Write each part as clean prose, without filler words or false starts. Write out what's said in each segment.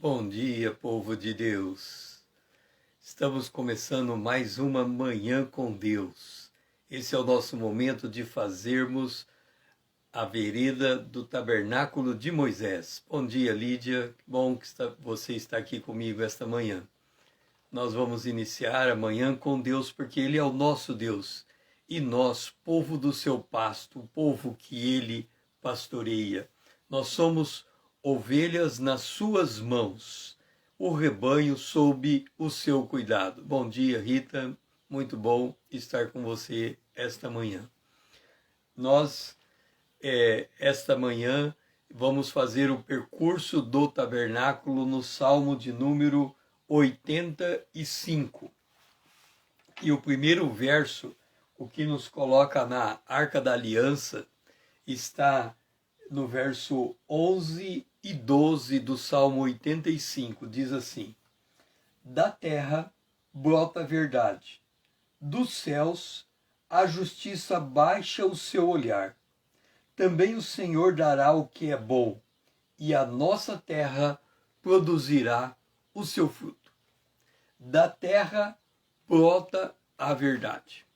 Bom dia, povo de Deus. Estamos começando mais uma Manhã com Deus. Esse é o nosso momento de fazermos a vereda do Tabernáculo de Moisés. Bom dia, Lídia. Bom que você está aqui comigo esta manhã. Nós vamos iniciar a Manhã com Deus porque Ele é o nosso Deus. E nós, povo do seu pasto, o povo que Ele pastoreia. Nós somos ovelhas nas suas mãos, o rebanho sob o seu cuidado. Bom dia, Rita, muito bom estar com você esta manhã. Nós, esta manhã, vamos fazer o percurso do tabernáculo no Salmo de número 85. E o primeiro verso, o que nos coloca na Arca da Aliança, está no verso 11 e 12 do Salmo 85, diz assim: Da terra brota a verdade, dos céus a justiça baixa o seu olhar. Também o Senhor dará o que é bom, e a nossa terra produzirá o seu fruto. Da terra brota a verdade.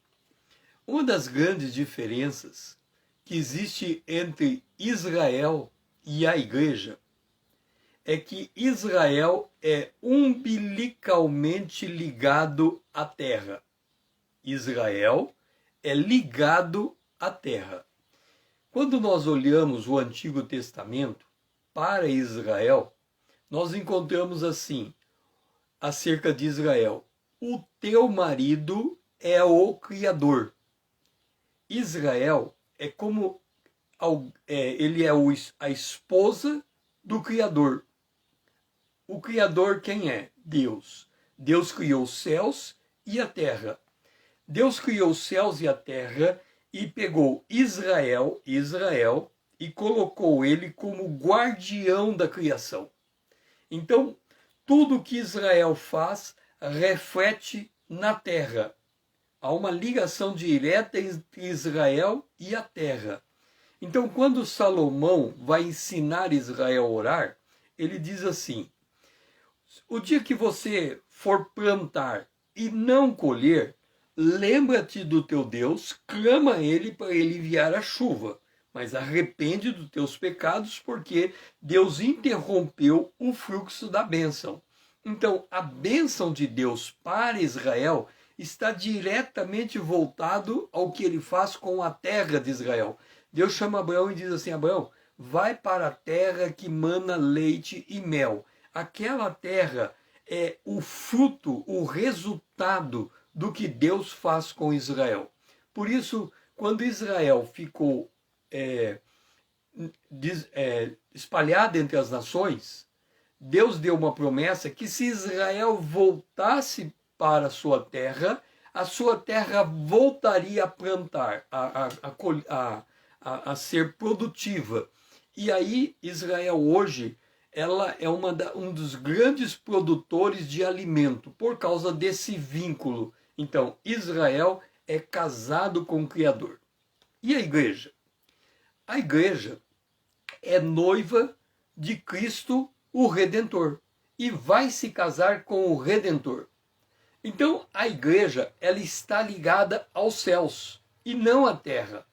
Uma das grandes diferenças que existe entre Israel e a igreja é que Israel é umbilicalmente ligado à terra. Israel é ligado à terra. Quando nós olhamos o Antigo Testamento para Israel, nós encontramos assim, acerca de Israel: o teu marido é o Criador. Israel é como ele é a esposa do Criador. O Criador quem é? Deus. Deus criou os céus e a terra. Deus criou os céus e a terra e pegou Israel, e colocou ele como guardião da criação. Então, tudo que Israel faz reflete na terra. Há uma ligação direta entre Israel e a terra. Então, quando Salomão vai ensinar Israel a orar, ele diz assim: o dia que você for plantar e não colher, lembra-te do teu Deus, clama a ele para ele enviar a chuva, mas arrepende dos teus pecados, porque Deus interrompeu o fluxo da bênção. Então, a bênção de Deus para Israel está diretamente voltado ao que ele faz com a terra de Israel. Deus chama Abraão e diz assim: Abraão, vai para a terra que mana leite e mel. Aquela terra é o fruto, o resultado do que Deus faz com Israel. Por isso, quando Israel ficou espalhada entre as nações, Deus deu uma promessa que se Israel voltasse para a sua terra voltaria a plantar, a ser produtiva. E aí Israel hoje, ela é um dos grandes produtores de alimento, por causa desse vínculo. Então, Israel é casado com o Criador. E a igreja? A igreja é noiva de Cristo, o Redentor, e vai se casar com o Redentor. Então, a igreja, ela está ligada aos céus e não à terra.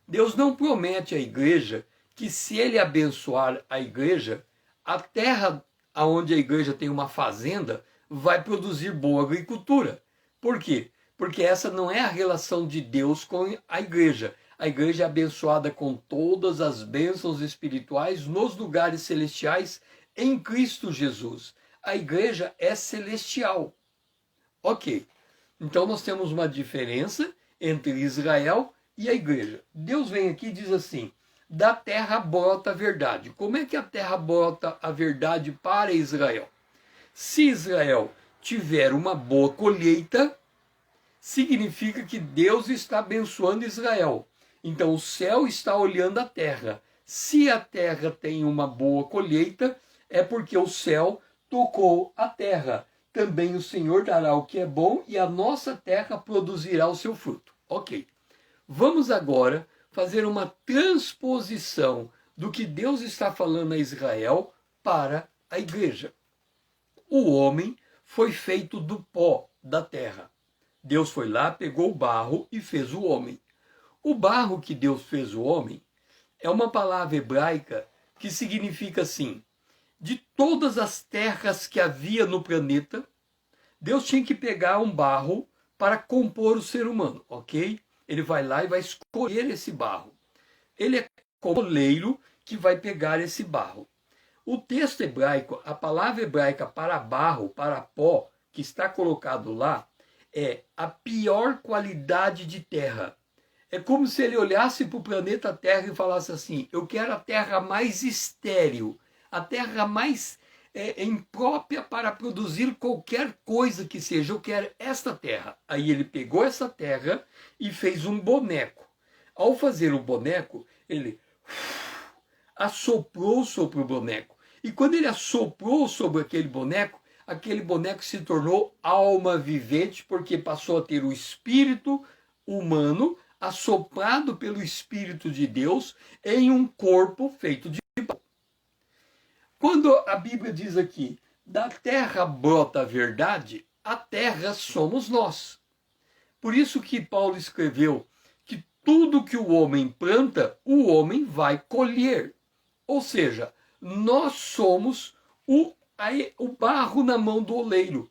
Deus não promete à igreja que, se ele abençoar a igreja, a terra onde a igreja tem uma fazenda vai produzir boa agricultura. Por quê? Porque essa não é a relação de Deus com a igreja. A igreja é abençoada com todas as bênçãos espirituais nos lugares celestiais em Cristo Jesus. A igreja é celestial. Ok, então nós temos uma diferença entre Israel e a igreja. Deus vem aqui e diz assim: da terra brota a verdade. Como é que a terra brota a verdade para Israel? Se Israel tiver uma boa colheita, significa que Deus está abençoando Israel. Então o céu está olhando a terra. Se a terra tem uma boa colheita, é porque o céu tocou a terra. Também o Senhor dará o que é bom e a nossa terra produzirá o seu fruto. Ok. Vamos agora fazer uma transposição do que Deus está falando a Israel para a igreja. o homem foi feito do pó da terra. Deus foi lá, pegou o barro e fez o homem. O barro que Deus fez o homem é uma palavra hebraica que significa assim: de todas as terras que havia no planeta, Deus tinha que pegar um barro para compor o ser humano, ok? Ele vai lá e vai escolher esse barro. Ele é como o oleiro que vai pegar esse barro. O texto hebraico, a palavra hebraica para barro, para pó, que está colocado lá, é a pior qualidade de terra. É como se ele olhasse para o planeta Terra e falasse assim: eu quero a terra mais estéril, a terra mais imprópria para produzir qualquer coisa que seja, eu quero esta terra. Aí ele pegou essa terra e fez um boneco. Ao fazer o boneco, ele assoprou sobre o boneco. E quando ele assoprou sobre aquele boneco se tornou alma vivente, porque passou a ter o espírito humano assoprado pelo Espírito de Deus em um corpo feito de pó. Quando a Bíblia diz aqui, da terra brota a verdade, a terra somos nós. Por isso que Paulo escreveu que tudo que o homem planta, o homem vai colher. Ou seja, nós somos o barro na mão do oleiro.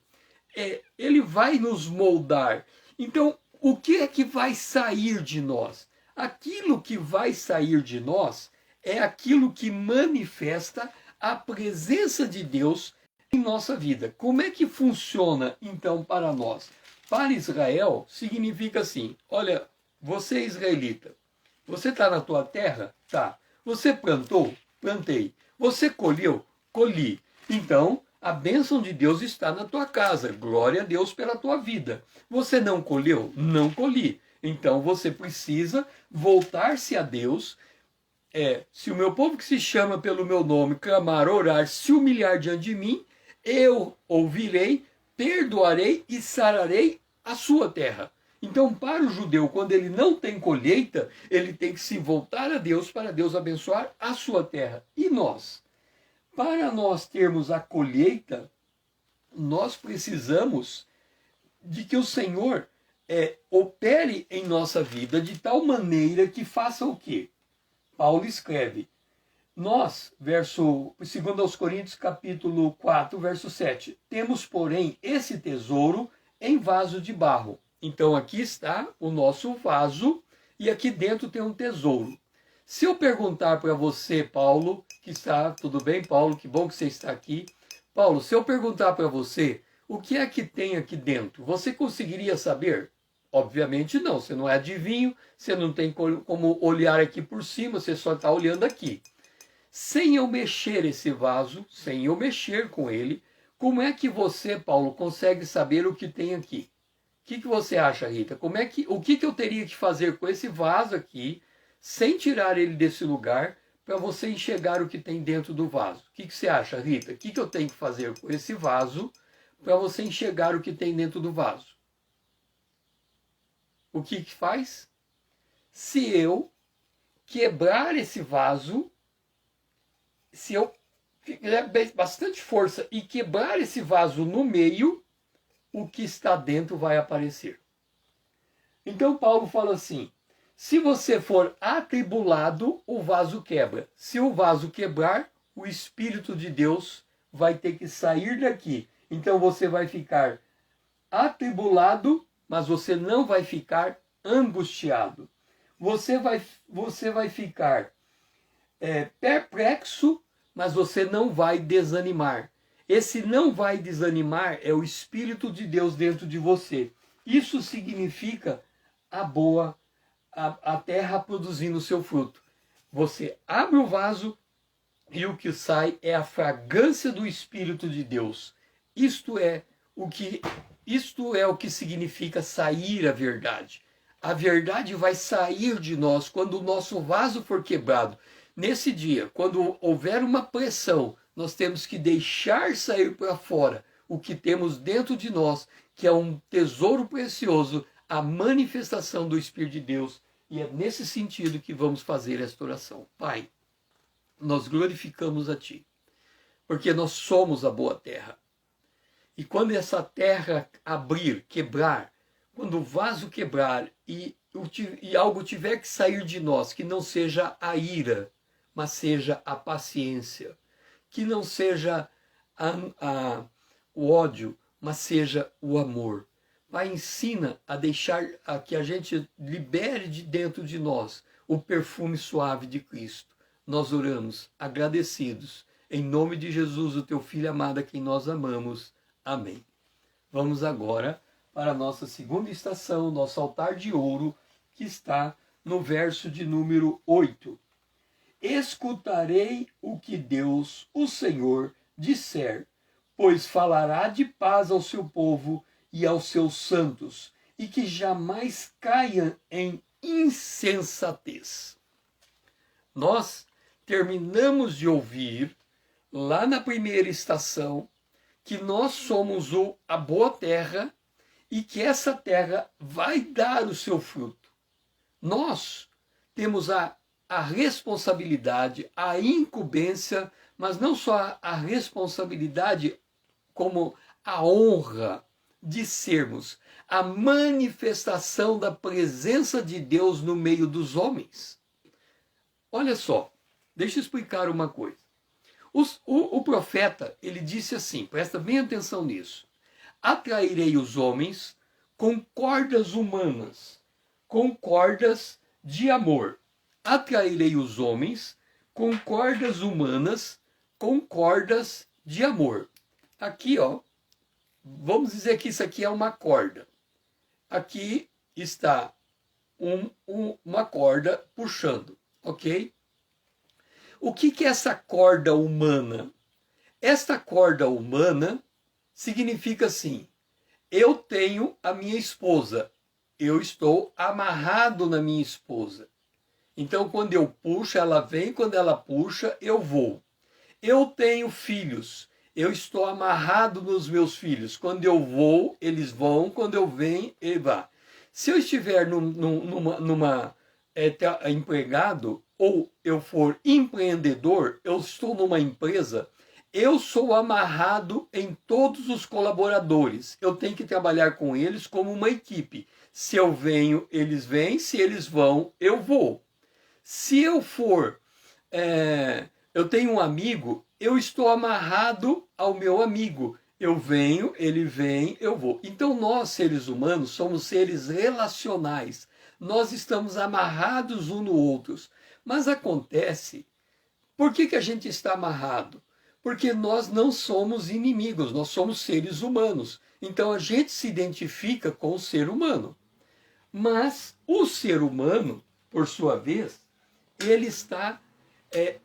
Ele vai nos moldar. Então, o que é que vai sair de nós? Aquilo que vai sair de nós é aquilo que manifesta a presença de Deus em nossa vida. Como é que funciona, então, para nós? Para Israel, significa assim: olha, você é israelita, você está na tua terra? Tá. Você plantou? Plantei. Você colheu? Colhi. Então, a bênção de Deus está na tua casa. Glória a Deus pela tua vida. Você não colheu? Não colhi. Então, você precisa voltar-se a Deus. Se o meu povo que se chama pelo meu nome clamar, orar, se humilhar diante de mim, eu ouvirei, perdoarei e sararei a sua terra. Então, para o judeu, quando ele não tem colheita, ele tem que se voltar a Deus para Deus abençoar a sua terra. E nós? Para nós termos a colheita, nós precisamos de que o Senhor opere em nossa vida de tal maneira que faça o quê? Paulo escreve, nós, 2 Coríntios capítulo 4, verso 7, temos, porém, esse tesouro em vaso de barro. Então aqui está o nosso vaso e aqui dentro tem um tesouro. Se eu perguntar para você, Paulo, que está, tudo bem, Paulo, que bom que você está aqui. Paulo, se eu perguntar para você o que é que tem aqui dentro, você conseguiria saber? Obviamente não, você não é adivinho, você não tem como olhar aqui por cima, você só está olhando aqui. Sem eu mexer esse vaso, sem eu mexer com ele, como é que você, Paulo, consegue saber o que tem aqui? O que você acha, Rita? O que eu teria que fazer com esse vaso aqui, sem tirar ele desse lugar, para você enxergar o que tem dentro do vaso? O que você acha, Rita? O que eu tenho que fazer com esse vaso para você enxergar o que tem dentro do vaso? O que faz? Se eu quebrar esse vaso, se eu fizer bastante força e quebrar esse vaso no meio, o que está dentro vai aparecer. Então Paulo fala assim: se você for atribulado, o vaso quebra. Se o vaso quebrar, o Espírito de Deus vai ter que sair daqui. Então você vai ficar atribulado, mas você não vai ficar angustiado. Você vai ficar perplexo, mas você não vai desanimar. Esse não vai desanimar é o Espírito de Deus dentro de você. Isso significa a terra produzindo o seu fruto. Você abre o vaso e o que sai é a fragrância do Espírito de Deus. Isto é o que significa sair a verdade. A verdade vai sair de nós quando o nosso vaso for quebrado. Nesse dia, quando houver uma pressão, nós temos que deixar sair para fora o que temos dentro de nós, que é um tesouro precioso, a manifestação do Espírito de Deus. E é nesse sentido que vamos fazer esta oração. Pai, nós glorificamos a Ti, porque nós somos a boa terra. E quando essa terra abrir, quebrar, quando o vaso quebrar e algo tiver que sair de nós, que não seja a ira, mas seja a paciência, que não seja o ódio, mas seja o amor. Pai, ensina a deixar que a gente libere de dentro de nós o perfume suave de Cristo. Nós oramos agradecidos. Em nome de Jesus, o teu Filho amado, a quem nós amamos. Amém. Vamos agora para a nossa segunda estação, nosso altar de ouro, que está no verso de número 8. Escutarei o que Deus, o Senhor, disser, pois falará de paz ao seu povo e aos seus santos, e que jamais caia em insensatez. Nós terminamos de ouvir, lá na primeira estação, que nós somos a boa terra e que essa terra vai dar o seu fruto. Nós temos a responsabilidade, a incumbência, mas não só a responsabilidade, como a honra de sermos a manifestação da presença de Deus no meio dos homens. Olha só, deixa eu explicar uma coisa. O profeta, ele disse assim, presta bem atenção nisso: atrairei os homens com cordas humanas, com cordas de amor. Atrairei os homens com cordas humanas, com cordas de amor. Aqui, ó, vamos dizer que isso aqui é uma corda. Aqui está uma corda puxando, ok? O que é essa corda humana? Esta corda humana significa assim: eu tenho a minha esposa, eu estou amarrado na minha esposa. Então, quando eu puxo, ela vem, quando ela puxa, eu vou. Eu tenho filhos, eu estou amarrado nos meus filhos. Quando eu vou, eles vão, quando eu venho, ele vai. Se eu estiver empregado, ou eu for empreendedor, eu estou numa empresa, eu sou amarrado em todos os colaboradores. Eu tenho que trabalhar com eles como uma equipe. Se eu venho, eles vêm. Se eles vão, eu vou. Se eu for, eu tenho um amigo, eu estou amarrado ao meu amigo. Eu venho, ele vem, eu vou. Então nós, seres humanos, somos seres relacionais. Nós estamos amarrados uns no outros. Mas acontece, por que a gente está amarrado? Porque nós não somos inimigos, nós somos seres humanos. Então a gente se identifica com o ser humano. Mas o ser humano, por sua vez, ele está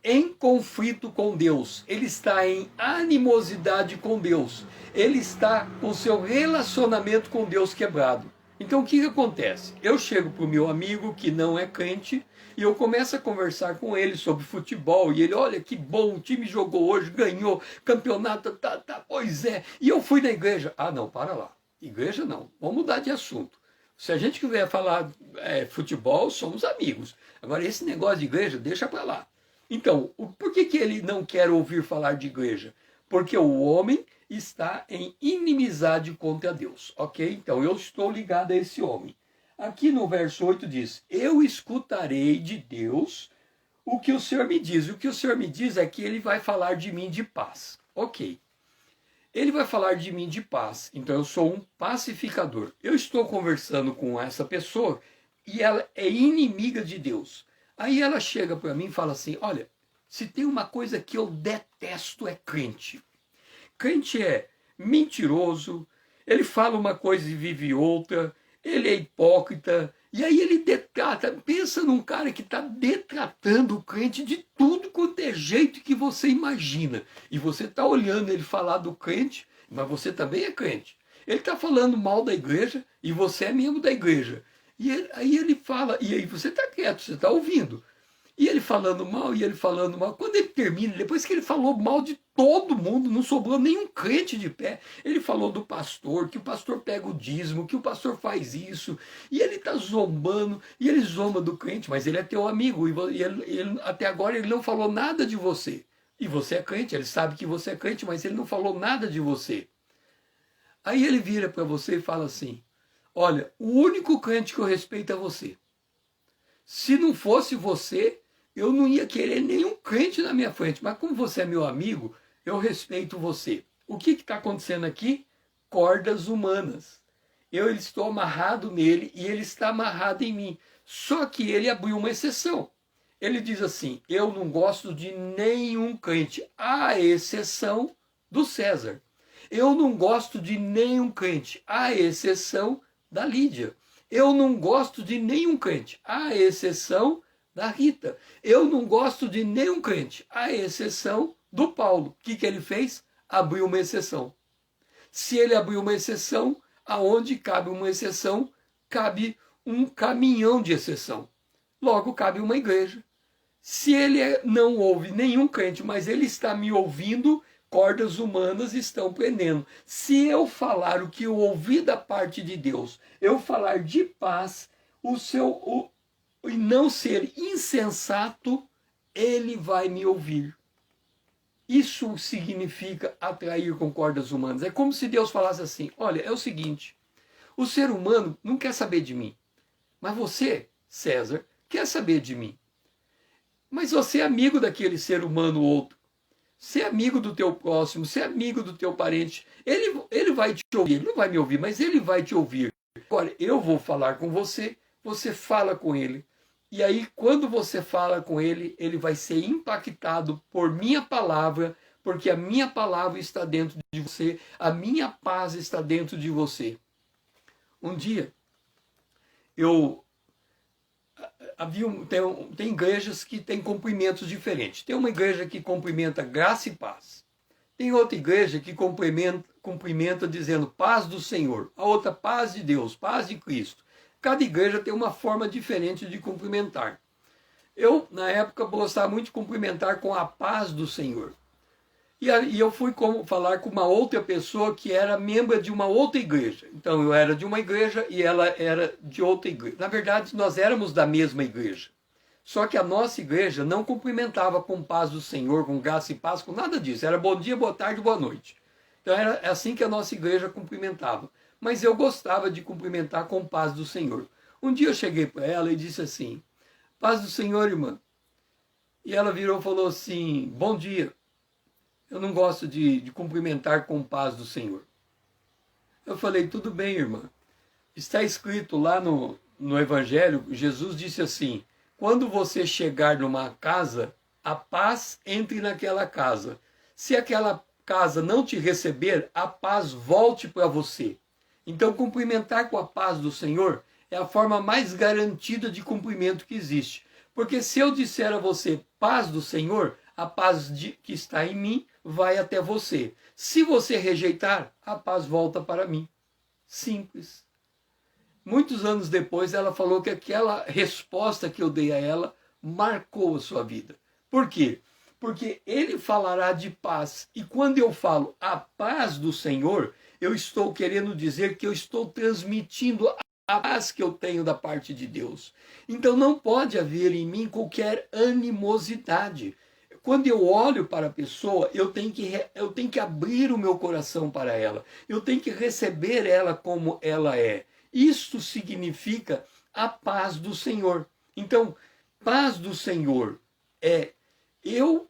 em conflito com Deus, ele está em animosidade com Deus, ele está com seu relacionamento com Deus quebrado. Então o que acontece? Eu chego para o meu amigo que não é crente e eu começo a conversar com ele sobre futebol e ele, olha que bom, o time jogou hoje, ganhou, campeonato, pois é, e eu fui na igreja. Ah não, para lá, igreja não, vamos mudar de assunto. Se a gente quiser falar futebol, somos amigos. Agora, esse negócio de igreja, deixa para lá. Então, por que ele não quer ouvir falar de igreja? Porque o homem está em inimizade contra Deus, ok? Então, eu estou ligado a esse homem. Aqui no verso 8 diz, eu escutarei de Deus o que o Senhor me diz. O que o Senhor me diz é que ele vai falar de mim de paz. Ok. Ele vai falar de mim de paz, então eu sou um pacificador. Eu estou conversando com essa pessoa e ela é inimiga de Deus. Aí ela chega para mim e fala assim, olha, se tem uma coisa que eu detesto é crente. Crente é mentiroso, ele fala uma coisa e vive outra, ele é hipócrita, e aí ele detrata, pensa num cara que está detratando o crente de tudo quanto é jeito que você imagina. E você está olhando ele falar do crente, mas você também é crente. Ele está falando mal da igreja e você é membro da igreja. Aí ele fala, e aí você está quieto, você está ouvindo. E ele falando mal, e ele falando mal. Quando ele termina, depois que ele falou mal de todo mundo, não sobrou nenhum crente de pé. Ele falou do pastor, que o pastor pega o dízimo, que o pastor faz isso. E ele está zombando, e ele zomba do crente, mas ele é teu amigo. E ele, até agora ele não falou nada de você. E você é crente, ele sabe que você é crente, mas ele não falou nada de você. Aí ele vira para você e fala assim: olha, o único crente que eu respeito é você. Se não fosse você, eu não ia querer nenhum crente na minha frente. Mas como você é meu amigo, eu respeito você. O que está acontecendo aqui? Cordas humanas. Eu estou amarrado nele e ele está amarrado em mim. Só que ele abriu uma exceção. Ele diz assim: eu não gosto de nenhum crente, à exceção do César. Eu não gosto de nenhum crente, à exceção da Lídia. Eu não gosto de nenhum crente, à exceção da Rita. Eu não gosto de nenhum crente, à exceção do Paulo. O que ele fez? Abriu uma exceção. Se ele abriu uma exceção, aonde cabe uma exceção, cabe um caminhão de exceção. Logo, cabe uma igreja. Se ele não ouve nenhum crente, mas ele está me ouvindo, cordas humanas estão prendendo. Se eu falar o que eu ouvi da parte de Deus, eu falar de paz, e não ser insensato, ele vai me ouvir. Isso significa atrair com cordas humanas. É como se Deus falasse assim: olha, é o seguinte, o ser humano não quer saber de mim, mas você, César, quer saber de mim. Mas você é amigo daquele ser humano outro. Você é amigo do teu próximo, você é amigo do teu parente. Ele vai te ouvir, ele não vai me ouvir, mas ele vai te ouvir. Agora, eu vou falar com você, você fala com ele. E aí, quando você fala com ele, ele vai ser impactado por minha palavra, porque a minha palavra está dentro de você, a minha paz está dentro de você. Um dia, tem igrejas que têm cumprimentos diferentes. Tem uma igreja que cumprimenta graça e paz. Tem outra igreja que cumprimenta dizendo paz do Senhor. A outra, paz de Deus, paz de Cristo. Cada igreja tem uma forma diferente de cumprimentar. Eu, na época, gostava muito de cumprimentar com a paz do Senhor. E eu fui falar com uma outra pessoa que era membro de uma outra igreja. Então, eu era de uma igreja e ela era de outra igreja. Na verdade, nós éramos da mesma igreja. Só que a nossa igreja não cumprimentava com paz do Senhor, com graça e paz, com nada disso. Era bom dia, boa tarde, boa noite. Então, era assim que a nossa igreja cumprimentava. Mas eu gostava de cumprimentar com paz do Senhor. Um dia eu cheguei para ela e disse assim: paz do Senhor, irmã. E ela virou e falou assim: bom dia. Eu não gosto de cumprimentar com paz do Senhor. Eu falei: tudo bem, irmã. Está escrito lá no Evangelho, Jesus disse assim: quando você chegar numa casa, a paz entre naquela casa. Se aquela casa não te receber, a paz volte para você. Então, cumprimentar com a paz do Senhor é a forma mais garantida de cumprimento que existe. Porque se eu disser a você paz do Senhor, a paz que está em mim vai até você. Se você rejeitar, a paz volta para mim. Simples. Muitos anos depois, ela falou que aquela resposta que eu dei a ela marcou a sua vida. Por quê? Porque ele falará de paz. E quando eu falo a paz do Senhor, eu estou querendo dizer que eu estou transmitindo a paz que eu tenho da parte de Deus. Então não pode haver em mim qualquer animosidade. Quando eu olho para a pessoa, eu tenho que abrir o meu coração para ela. Eu tenho que receber ela como ela é. Isto significa a paz do Senhor. Então, paz do Senhor é eu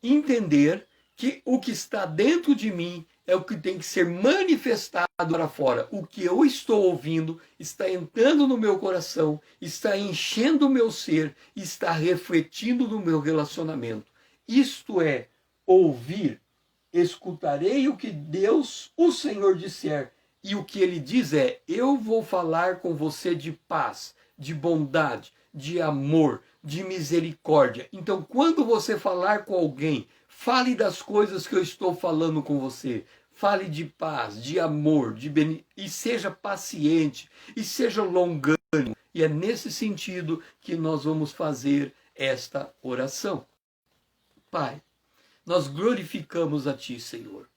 entender que o que está dentro de mim é o que tem que ser manifestado para fora. O que eu estou ouvindo está entrando no meu coração, está enchendo o meu ser, está refletindo no meu relacionamento. Isto é ouvir. Escutarei o que Deus, o Senhor, disser. E o que ele diz é: eu vou falar com você de paz, de bondade, de amor, de misericórdia. Então, quando você falar com alguém, fale das coisas que eu estou falando com você. Fale de paz, de amor, e seja paciente, e seja longânimo. E é nesse sentido que nós vamos fazer esta oração. Pai, nós glorificamos a Ti, Senhor,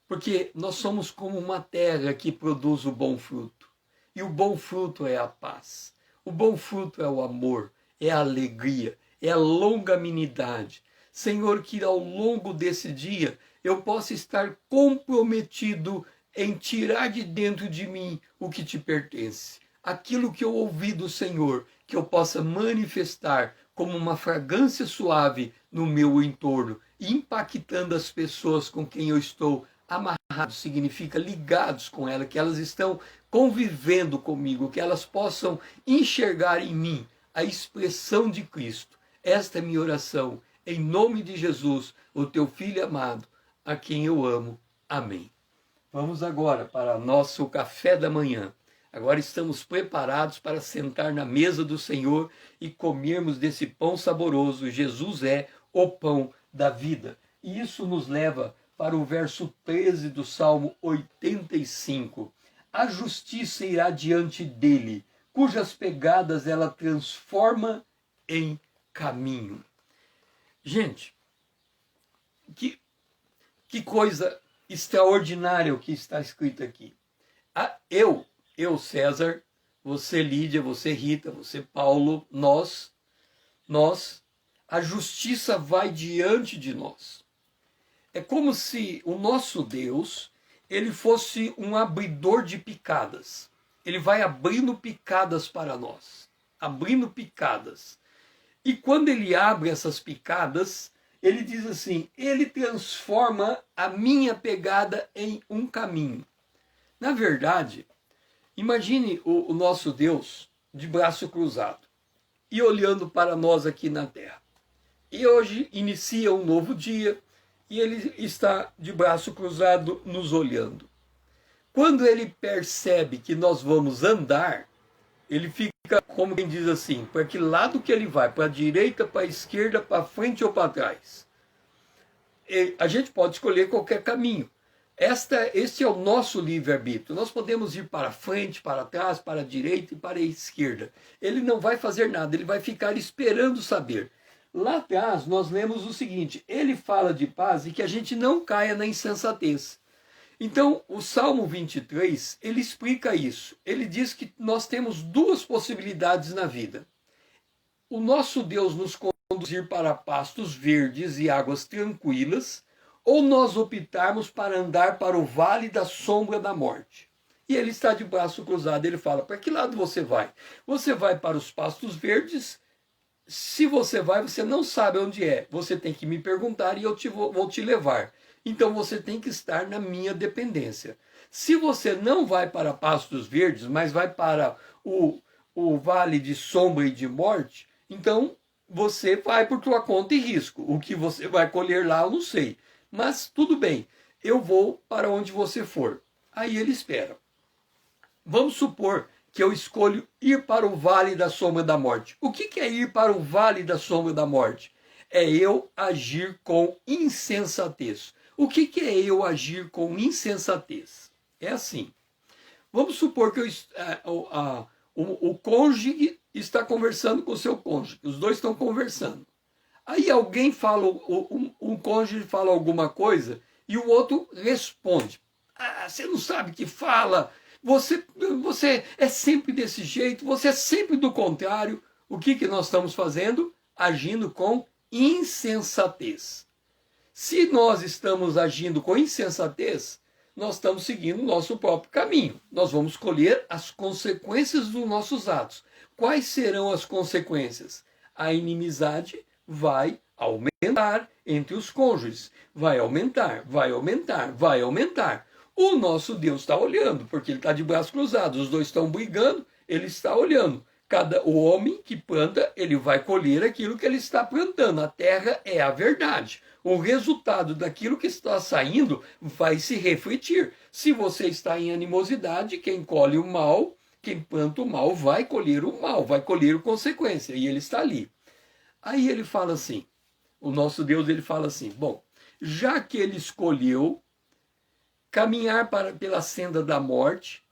porque nós somos como uma terra que produz o bom fruto. E o bom fruto é a paz. O bom fruto é o amor, é a alegria, é a longanimidade. Senhor, que ao longo desse dia eu possa estar comprometido em tirar de dentro de mim o que te pertence. Aquilo que eu ouvi do Senhor, que eu possa manifestar como uma fragrância suave no meu entorno, impactando as pessoas com quem eu estou amarrado, significa ligados com ela, que elas estão convivendo comigo, que elas possam enxergar em mim a expressão de Cristo. Esta é minha oração, em nome de Jesus, o teu Filho amado, a quem eu amo. Amém. Vamos agora para nosso café da manhã. Agora estamos preparados para sentar na mesa do Senhor e comermos desse pão saboroso. Jesus é o pão da vida. E isso nos leva para o verso 13 do Salmo 85. A justiça irá diante dele, cujas pegadas ela transforma em caminho. Gente, que coisa extraordinária o que está escrito aqui. Eu, César, você, Lídia, você, Rita, você, Paulo, nós, a justiça vai diante de nós. É como se o nosso Deus, ele fosse um abridor de picadas. Ele vai abrindo picadas para nós, abrindo picadas. E quando ele abre essas picadas, ele diz assim, ele transforma a minha pegada em um caminho. Na verdade, imagine o nosso Deus de braço cruzado e olhando para nós aqui na terra. E hoje inicia um novo dia e ele está de braço cruzado nos olhando. Quando ele percebe que nós vamos andar, ele fica como quem diz assim, para que lado que ele vai, para a direita, para a esquerda, para frente ou para trás. A gente pode escolher qualquer caminho. Este é o nosso livre-arbítrio. Nós podemos ir para frente, para trás, para a direita e para a esquerda. Ele não vai fazer nada, ele vai ficar esperando saber. Lá atrás nós lemos o seguinte, ele fala de paz e que a gente não caia na insensatez. Então, o Salmo 23, ele explica isso. Ele diz que nós temos duas possibilidades na vida. O nosso Deus nos conduzir para pastos verdes e águas tranquilas, ou nós optarmos para andar para o vale da sombra da morte. E ele está de braço cruzado, ele fala, para que lado você vai? Você vai para os pastos verdes? Se você vai, você não sabe onde é. Você tem que me perguntar e eu vou te levar. Então você tem que estar na minha dependência. Se você não vai para pastos verdes, mas vai para o vale de sombra e de morte, então você vai por tua conta e risco. O que você vai colher lá, eu não sei. Mas tudo bem, eu vou para onde você for. Aí ele espera. Vamos supor que eu escolho ir para o vale da sombra da morte. O que é ir para o vale da sombra da morte? É eu agir com insensatez. O que é eu agir com insensatez? É assim. Vamos supor que o cônjuge está conversando com o seu cônjuge. Os dois estão conversando. Aí alguém fala, um cônjuge fala alguma coisa e o outro responde. Ah, você não sabe que fala. Você é sempre desse jeito. Você é sempre do contrário. O que nós estamos fazendo? Agindo com insensatez. Se nós estamos agindo com insensatez, nós estamos seguindo o nosso próprio caminho. Nós vamos colher as consequências dos nossos atos. Quais serão as consequências? A inimizade vai aumentar entre os cônjuges. Vai aumentar, vai aumentar, vai aumentar. O nosso Deus está olhando, porque ele está de braços cruzados. Os dois estão brigando, ele está olhando. O homem que planta, ele vai colher aquilo que ele está plantando. A terra é a verdade. O resultado daquilo que está saindo vai se refletir. Se você está em animosidade, quem colhe o mal, quem planta o mal, vai colher o mal, vai colher a consequência. E ele está ali. Aí ele fala assim, o nosso Deus, ele fala assim, bom, já que ele escolheu caminhar pela senda da morte,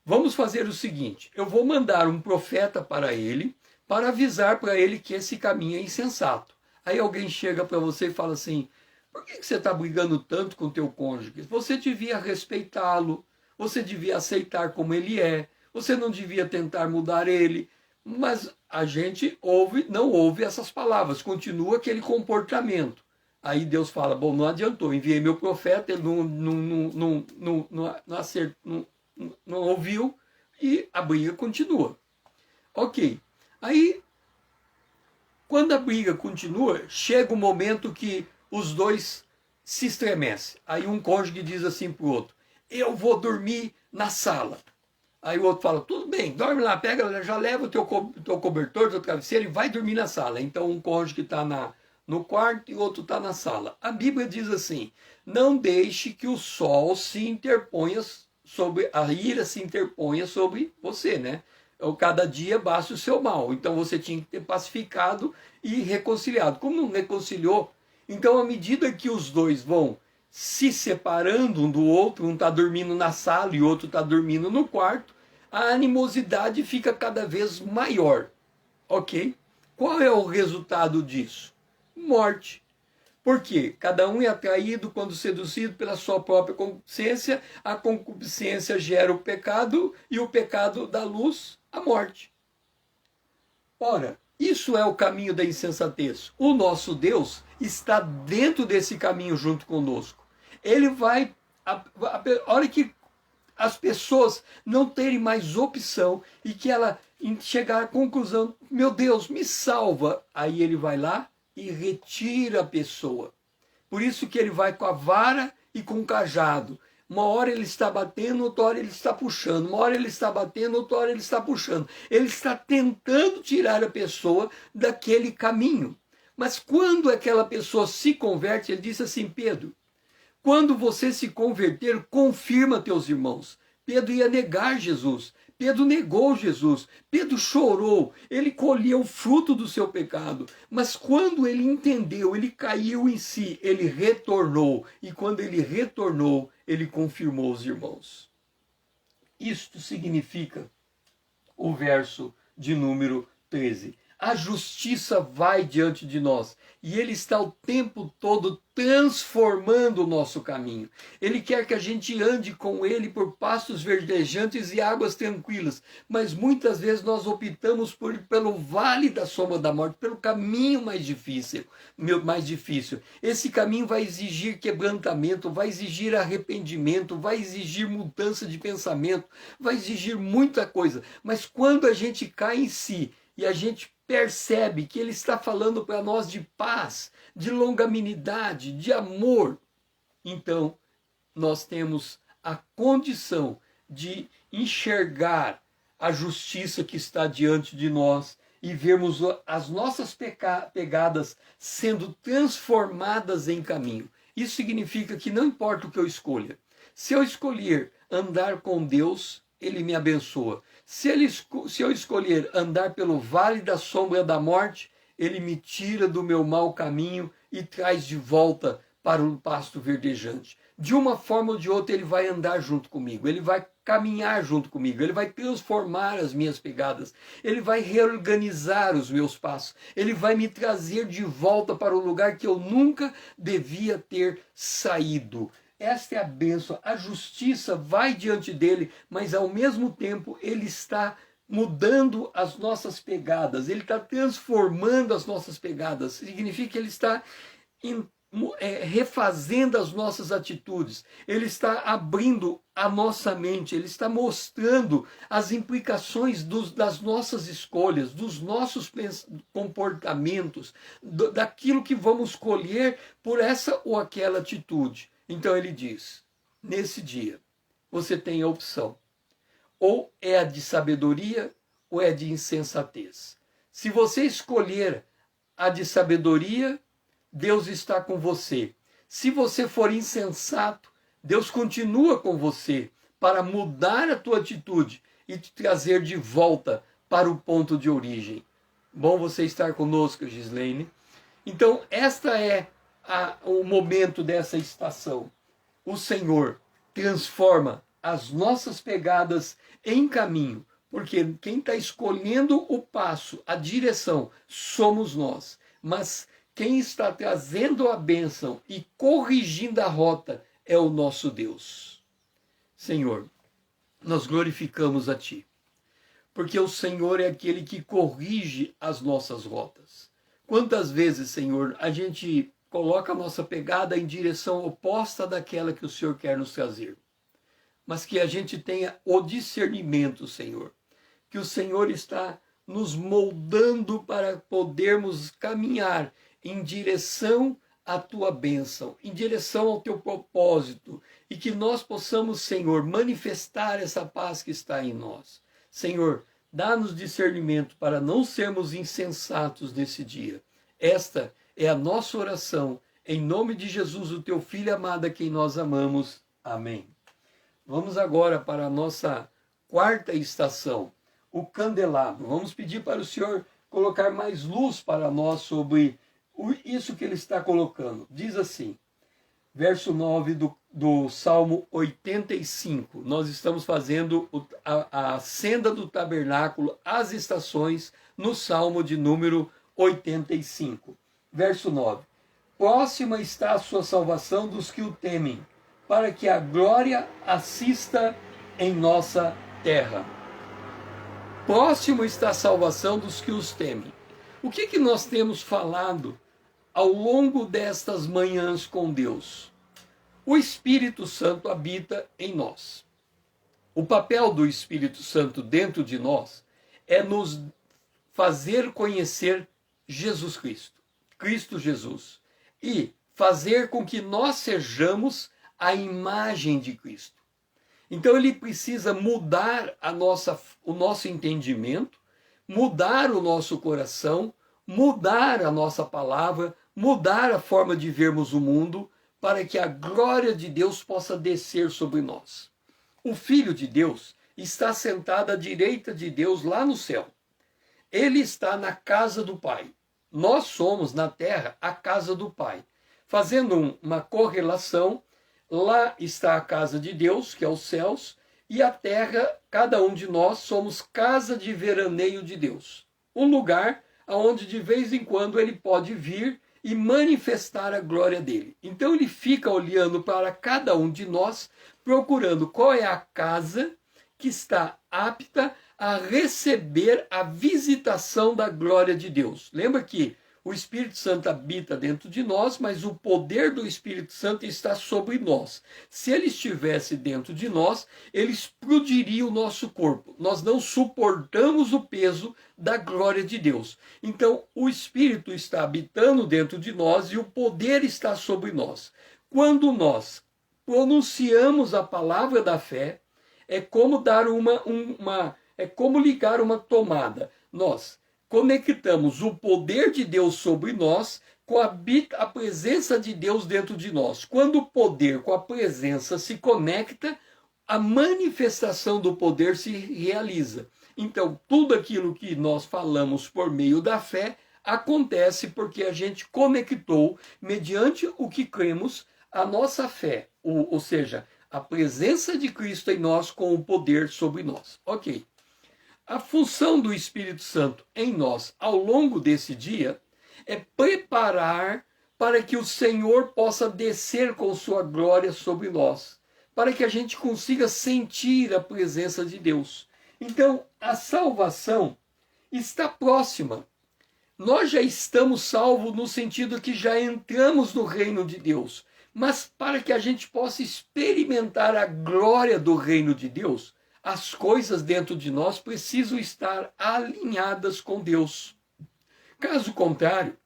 vamos fazer o seguinte, eu vou mandar um profeta para ele, para avisar para ele que esse caminho é insensato. Aí alguém chega para você e fala assim, por que você está brigando tanto com o teu cônjuge? Você devia respeitá-lo, você devia aceitar como ele é, você não devia tentar mudar ele. Mas a gente não ouve essas palavras, continua aquele comportamento. Aí Deus fala, bom, não adiantou, enviei meu profeta, ele não ouviu, e a briga continua. Ok, aí quando a briga continua, chega um momento que os dois se estremecem. Aí um cônjuge diz assim para o outro, eu vou dormir na sala. Aí o outro fala, tudo bem, dorme lá, pega, já leva o teu cobertor, o teu travesseiro e vai dormir na sala. Então um cônjuge está no quarto e o outro está na sala. A Bíblia diz assim, não deixe que o sol se interponha sobre, a ira se interponha sobre você, né? Cada dia basta o seu mal. Então você tinha que ter pacificado e reconciliado. Como não reconciliou, então à medida que os dois vão se separando um do outro, um está dormindo na sala e o outro está dormindo no quarto, a animosidade fica cada vez maior. Ok? Qual é o resultado disso? Morte. Por quê? Cada um é atraído quando seduzido pela sua própria concupiscência, a concupiscência gera o pecado e o pecado dá luz à morte. Ora, isso é o caminho da insensatez. O nosso Deus está dentro desse caminho junto conosco. Ele vai, a hora que as pessoas não terem mais opção e que ela chegar à conclusão, meu Deus, me salva, aí ele vai lá e retira a pessoa. Por isso que ele vai com a vara e com o cajado. Uma hora ele está batendo, outra hora ele está puxando. Uma hora ele está batendo, outra hora ele está puxando. Ele está tentando tirar a pessoa daquele caminho. Mas quando aquela pessoa se converte, ele diz assim, Pedro, quando você se converter, confirma teus irmãos. Pedro ia negar Jesus. Pedro negou Jesus, Pedro chorou, ele colheu o fruto do seu pecado, mas quando ele entendeu, ele caiu em si, ele retornou, e quando ele retornou, ele confirmou os irmãos. Isto significa o verso de número 13. A justiça vai diante de nós e ele está o tempo todo transformando o nosso caminho. Ele quer que a gente ande com ele por pastos verdejantes e águas tranquilas, mas muitas vezes nós optamos pelo vale da sombra da morte, pelo caminho mais difícil. Esse caminho vai exigir quebrantamento, vai exigir arrependimento, vai exigir mudança de pensamento, vai exigir muita coisa. Mas quando a gente cai em si e a gente percebe que ele está falando para nós de paz, de longanimidade, de amor, então nós temos a condição de enxergar a justiça que está diante de nós e vermos as nossas pegadas sendo transformadas em caminho. Isso significa que não importa o que eu escolha. Se eu escolher andar com Deus, ele me abençoa. Se eu escolher andar pelo vale da sombra da morte, ele me tira do meu mau caminho e traz de volta para o pasto verdejante. De uma forma ou de outra, ele vai andar junto comigo, ele vai caminhar junto comigo, ele vai transformar as minhas pegadas, ele vai reorganizar os meus passos, ele vai me trazer de volta para o lugar que eu nunca devia ter saído. Esta é a bênção, a justiça vai diante dele, mas ao mesmo tempo ele está mudando as nossas pegadas, ele está transformando as nossas pegadas, significa que ele está refazendo as nossas atitudes, ele está abrindo a nossa mente, ele está mostrando as implicações das nossas escolhas, dos nossos comportamentos, daquilo que vamos colher por essa ou aquela atitude. Então ele diz, nesse dia, você tem a opção, ou é a de sabedoria ou é de insensatez. Se você escolher a de sabedoria, Deus está com você. Se você for insensato, Deus continua com você para mudar a tua atitude e te trazer de volta para o ponto de origem. Bom você estar conosco, Gislaine. Então, esta é o momento dessa estação. O Senhor transforma as nossas pegadas em caminho, porque quem está escolhendo o passo, a direção, somos nós. Mas quem está trazendo a bênção e corrigindo a rota é o nosso Deus. Senhor, nós glorificamos a Ti, porque o Senhor é aquele que corrige as nossas rotas. Quantas vezes, Senhor, a gente coloca a nossa pegada em direção oposta daquela que o Senhor quer nos trazer. Mas que a gente tenha o discernimento, Senhor, que o Senhor está nos moldando para podermos caminhar em direção à tua bênção, em direção ao teu propósito, e que nós possamos, Senhor, manifestar essa paz que está em nós. Senhor, dá-nos discernimento para não sermos insensatos nesse dia. Esta é a nossa oração, em nome de Jesus, o teu Filho amado, a quem nós amamos. Amém. Vamos agora para a nossa quarta estação, o candelabro. Vamos pedir para o Senhor colocar mais luz para nós sobre isso que ele está colocando. Diz assim, verso 9 do Salmo 85. Nós estamos fazendo a senda do tabernáculo, as estações, no Salmo de número 85. Verso 9. Próxima está a sua salvação dos que o temem, para que a glória assista em nossa terra. Próximo está a salvação dos que os temem. O que nós temos falado ao longo destas manhãs com Deus? O Espírito Santo habita em nós. O papel do Espírito Santo dentro de nós é nos fazer conhecer Jesus Cristo, Cristo Jesus, e fazer com que nós sejamos a imagem de Cristo. Então ele precisa mudar o nosso entendimento, mudar o nosso coração, mudar a nossa palavra, mudar a forma de vermos o mundo, para que a glória de Deus possa descer sobre nós. O Filho de Deus está sentado à direita de Deus lá no céu. Ele está na casa do Pai. Nós somos, na terra, a casa do Pai. Fazendo uma correlação, lá está a casa de Deus, que é os céus, e a terra, cada um de nós, somos casa de veraneio de Deus. Um lugar onde de vez em quando ele pode vir e manifestar a glória dele. Então ele fica olhando para cada um de nós, procurando qual é a casa que está apta a receber a visitação da glória de Deus. Lembra que o Espírito Santo habita dentro de nós, mas o poder do Espírito Santo está sobre nós. Se ele estivesse dentro de nós, ele explodiria o nosso corpo. Nós não suportamos o peso da glória de Deus. Então, o Espírito está habitando dentro de nós e o poder está sobre nós. Quando nós pronunciamos a palavra da fé, é como dar é como ligar uma tomada. Nós conectamos o poder de Deus sobre nós com a presença de Deus dentro de nós. Quando o poder com a presença se conecta, a manifestação do poder se realiza. Então, tudo aquilo que nós falamos por meio da fé acontece porque a gente conectou, mediante o que cremos, a nossa fé, ou seja, a presença de Cristo em nós com o poder sobre nós. Ok. A função do Espírito Santo em nós ao longo desse dia é preparar para que o Senhor possa descer com sua glória sobre nós, para que a gente consiga sentir a presença de Deus. Então, a salvação está próxima. Nós já estamos salvos no sentido que já entramos no reino de Deus, mas para que a gente possa experimentar a glória do reino de Deus, as coisas dentro de nós precisam estar alinhadas com Deus. Caso contrário,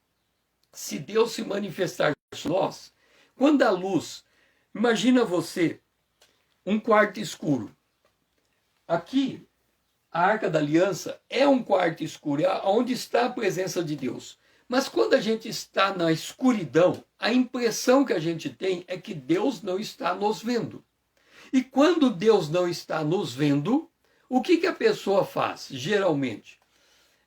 se Deus se manifestar em nós, quando a luz, imagina você, um quarto escuro. Aqui, a Arca da Aliança é um quarto escuro, é onde está a presença de Deus. Mas quando a gente está na escuridão, a impressão que a gente tem é que Deus não está nos vendo. E quando Deus não está nos vendo, o que a pessoa faz, geralmente?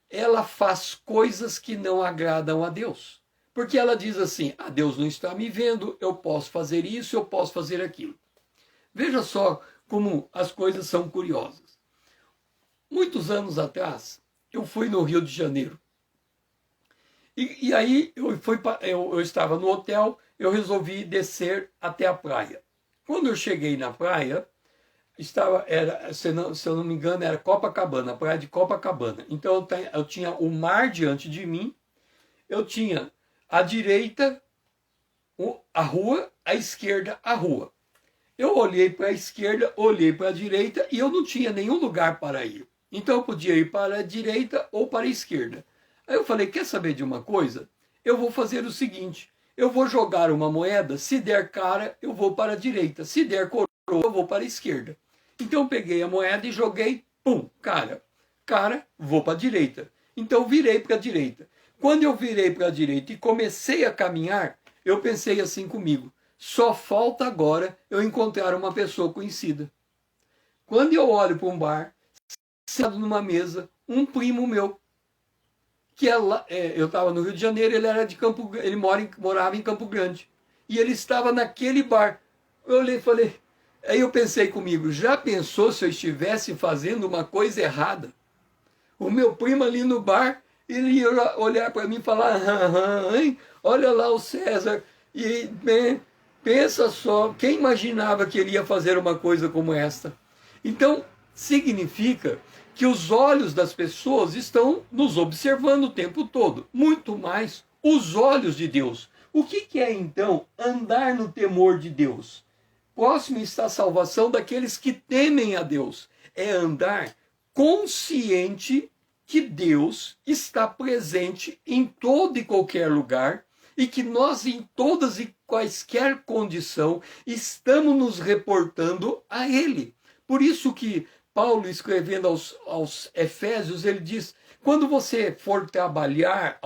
Ela faz coisas que não agradam a Deus. Porque ela diz assim, Deus não está me vendo, eu posso fazer isso, eu posso fazer aquilo. Veja só como as coisas são curiosas. Muitos anos atrás, eu fui no Rio de Janeiro. E aí eu estava no hotel, eu resolvi descer até a praia. Quando eu cheguei na praia, se eu não me engano, era Copacabana, a praia de Copacabana. Então eu tinha o mar diante de mim, eu tinha à direita a rua, à esquerda a rua. Eu olhei para a esquerda, olhei para a direita e eu não tinha nenhum lugar para ir. Então eu podia ir para a direita ou para a esquerda. Aí eu falei, quer saber de uma coisa? Eu vou fazer o seguinte, eu vou jogar uma moeda, se der cara, eu vou para a direita, se der coroa, eu vou para a esquerda. Então eu peguei a moeda e joguei, pum, cara, vou para a direita. Então virei para a direita. Quando eu virei para a direita e comecei a caminhar, eu pensei assim comigo, só falta agora eu encontrar uma pessoa conhecida. Quando eu olho para um bar, sentado numa mesa, um primo meu, que eu estava no Rio de Janeiro, ele era de ele morava em Campo Grande. E ele estava naquele bar. Eu olhei e falei, aí eu pensei comigo, já pensou se eu estivesse fazendo uma coisa errada? O meu primo ali no bar, ele ia olhar para mim e falar, hein? Olha lá o César, e pensa só, quem imaginava que ele ia fazer uma coisa como esta? Então, significa que os olhos das pessoas estão nos observando o tempo todo, muito mais os olhos de Deus. O que é então andar no temor de Deus? Próximo está a salvação daqueles que temem a Deus. É andar consciente que Deus está presente em todo e qualquer lugar e que nós, em todas e quaisquer condição, estamos nos reportando a Ele. Por isso que Paulo, escrevendo aos Efésios, ele diz, quando você for trabalhar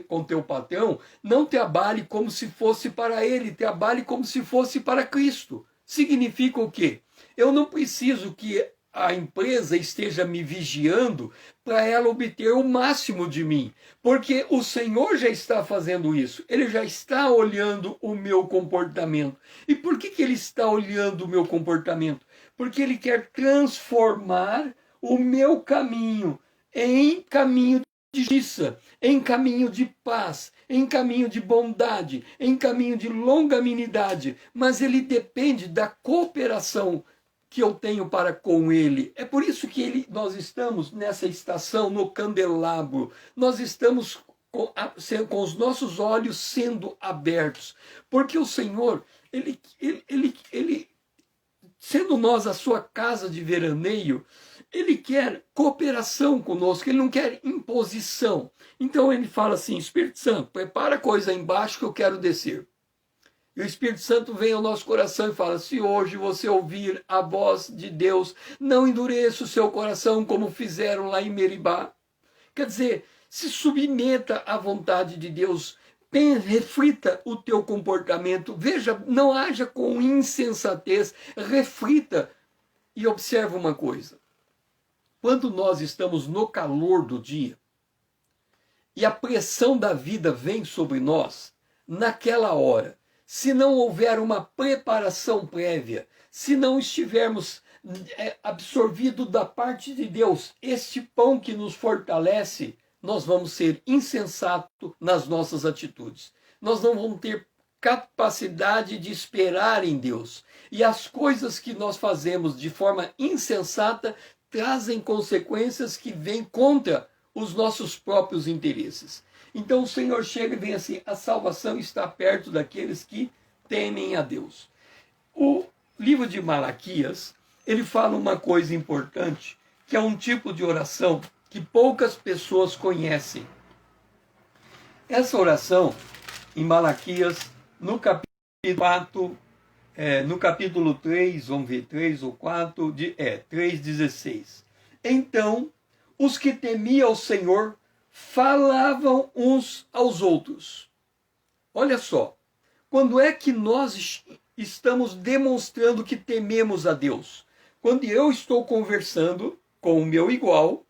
com teu patrão, não trabalhe como se fosse para ele, trabalhe como se fosse para Cristo. Significa o quê? Eu não preciso que a empresa esteja me vigiando para ela obter o máximo de mim, porque o Senhor já está fazendo isso, Ele já está olhando o meu comportamento. E por que Ele está olhando o meu comportamento? Porque Ele quer transformar o meu caminho em caminho de justiça, em caminho de paz, em caminho de bondade, em caminho de longanimidade, mas Ele depende da cooperação que eu tenho para com Ele. É por isso que nós estamos nessa estação, no candelabro. Nós estamos com os nossos olhos sendo abertos. Porque o Senhor, Ele sendo nós a sua casa de veraneio, Ele quer cooperação conosco, Ele não quer imposição. Então Ele fala assim, Espírito Santo, prepara a coisa embaixo que eu quero descer. E o Espírito Santo vem ao nosso coração e fala, se hoje você ouvir a voz de Deus, não endureça o seu coração como fizeram lá em Meribá. Quer dizer, se submeta à vontade de Deus, reflita o teu comportamento, veja, não haja com insensatez, reflita e observa uma coisa. Quando nós estamos no calor do dia e a pressão da vida vem sobre nós, naquela hora, se não houver uma preparação prévia, se não estivermos absorvidos da parte de Deus, este pão que nos fortalece, nós vamos ser insensatos nas nossas atitudes. Nós não vamos ter capacidade de esperar em Deus. E as coisas que nós fazemos de forma insensata trazem consequências que vêm contra os nossos próprios interesses. Então o Senhor chega e vem assim, a salvação está perto daqueles que temem a Deus. O livro de Malaquias, ele fala uma coisa importante, que é um tipo de oração que poucas pessoas conhecem. Essa oração, em Malaquias, no capítulo 4, no capítulo 3, vamos ver, 3 ou 4, 3,16. Então, os que temiam o Senhor falavam uns aos outros. Olha só, quando é que nós estamos demonstrando que tememos a Deus? Quando eu estou conversando com o meu igual,